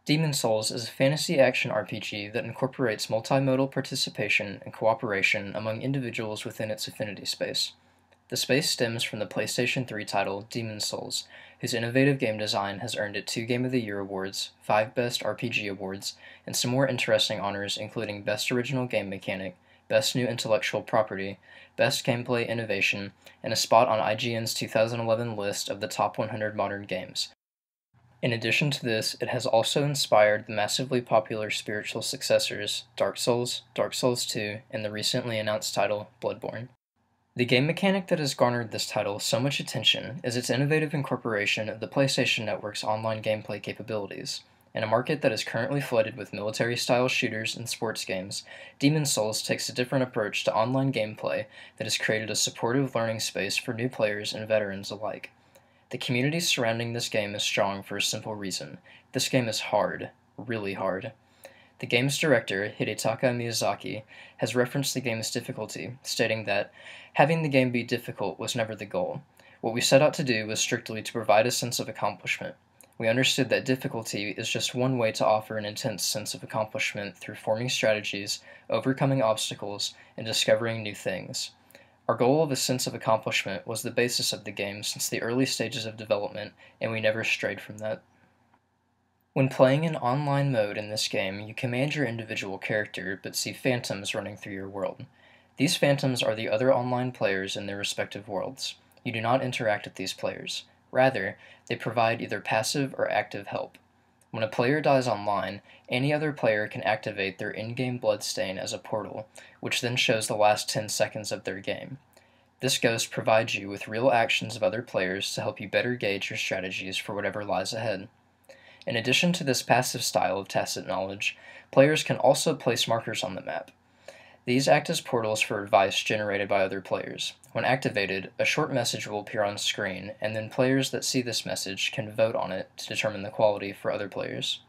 Demon's Souls is a fantasy action RPG that incorporates multimodal participation and cooperation among individuals within its affinity space. The space stems from the PlayStation 3 title Demon's Souls, whose innovative game design has earned it 2 Game of the Year awards, 5 Best RPG awards, and some more interesting honors including Best Original Game Mechanic, Best New Intellectual Property, Best Gameplay Innovation, and a spot on IGN's 2011 list of the top 100 modern games. In addition to this, it has also inspired the massively popular spiritual successors Dark Souls, Dark Souls 2, and the recently announced title Bloodborne. The game mechanic that has garnered this title so much attention is its innovative incorporation of the PlayStation Network's online gameplay capabilities. In a market that is currently flooded with military-style shooters and sports games, Demon's Souls takes a different approach to online gameplay that has created a supportive learning space for new players and veterans alike. The community surrounding this game is strong for a simple reason. This game is hard. Really hard. The game's director, Hidetaka Miyazaki, has referenced the game's difficulty, stating that, "Having the game be difficult was never the goal. What we set out to do was strictly to provide a sense of accomplishment. We understood that difficulty is just one way to offer an intense sense of accomplishment through forming strategies, overcoming obstacles, and discovering new things. Our goal of a sense of accomplishment was the basis of the game since the early stages of development, and we never strayed from that." When playing in online mode in this game, you command your individual character, but see phantoms running through your world. These phantoms are the other online players in their respective worlds. You do not interact with these players. Rather, they provide either passive or active help. When a player dies online, any other player can activate their in-game bloodstain as a portal, which then shows the last 10 seconds of their game. This ghost provides you with real actions of other players to help you better gauge your strategies for whatever lies ahead. In addition to this passive style of tacit knowledge, players can also place markers on the map. These act as portals for advice generated by other players. When activated, a short message will appear on screen, and then players that see this message can vote on it to determine the quality for other players.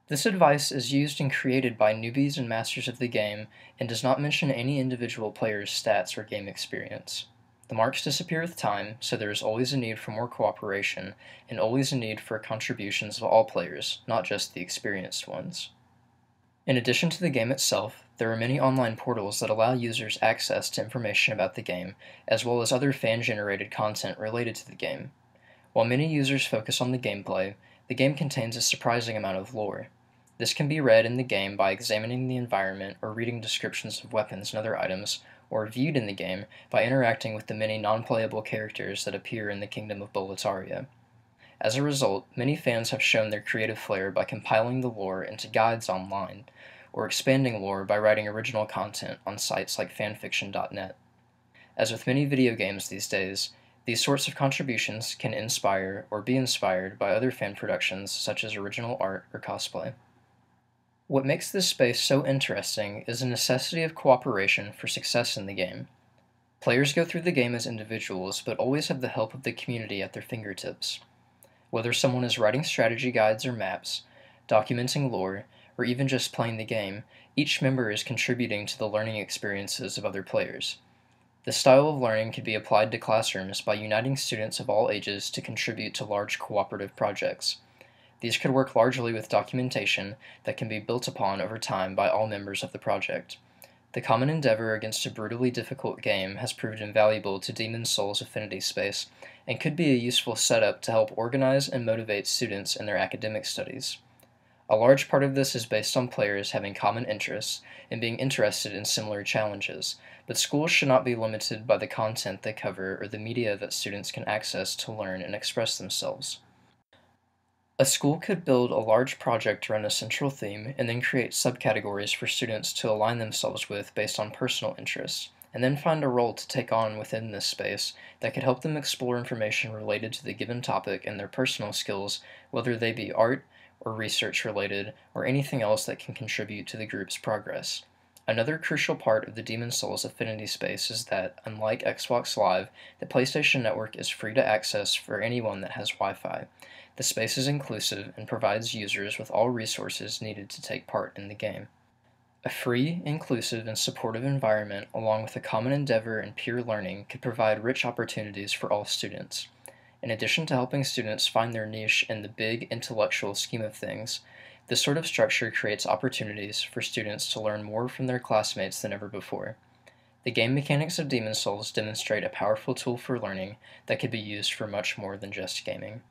This advice is used and created by newbies and masters of the game, and does not mention any individual player's stats or game experience. The marks disappear with time, so there is always a need for more cooperation, and always a need for contributions of all players, not just the experienced ones. In addition to the game itself, there are many online portals that allow users access to information about the game, as well as other fan-generated content related to the game. While many users focus on the gameplay, the game contains a surprising amount of lore. This can be read in the game by examining the environment or reading descriptions of weapons and other items, or viewed in the game by interacting with the many non-playable characters that appear in the Kingdom of Boletaria. As a result, many fans have shown their creative flair by compiling the lore into guides online, or expanding lore by writing original content on sites like fanfiction.net. As with many video games these days, these sorts of contributions can inspire or be inspired by other fan productions such as original art or cosplay. What makes this space so interesting is the necessity of cooperation for success in the game. Players go through the game as individuals, but always have the help of the community at their fingertips. Whether someone is writing strategy guides or maps, documenting lore, or even just playing the game, each member is contributing to the learning experiences of other players. This style of learning can be applied to classrooms by uniting students of all ages to contribute to large cooperative projects. These could work largely with documentation that can be built upon over time by all members of the project. The common endeavor against a brutally difficult game has proved invaluable to Demon's Souls Affinity Space, and could be a useful setup to help organize and motivate students in their academic studies. A large part of this is based on players having common interests and being interested in similar challenges, but schools should not be limited by the content they cover or the media that students can access to learn and express themselves. A school could build a large project around a central theme and then create subcategories for students to align themselves with based on personal interests, and then find a role to take on within this space that could help them explore information related to the given topic and their personal skills, whether they be art or research related, or anything else that can contribute to the group's progress. Another crucial part of the Demon's Souls Affinity Space is that, unlike Xbox Live, the PlayStation Network is free to access for anyone that has Wi-Fi. The space is inclusive and provides users with all resources needed to take part in the game. A free, inclusive, and supportive environment, along with a common endeavor and peer learning, could provide rich opportunities for all students. In addition to helping students find their niche in the big intellectual scheme of things, this sort of structure creates opportunities for students to learn more from their classmates than ever before. The game mechanics of Demon's Souls demonstrate a powerful tool for learning that could be used for much more than just gaming.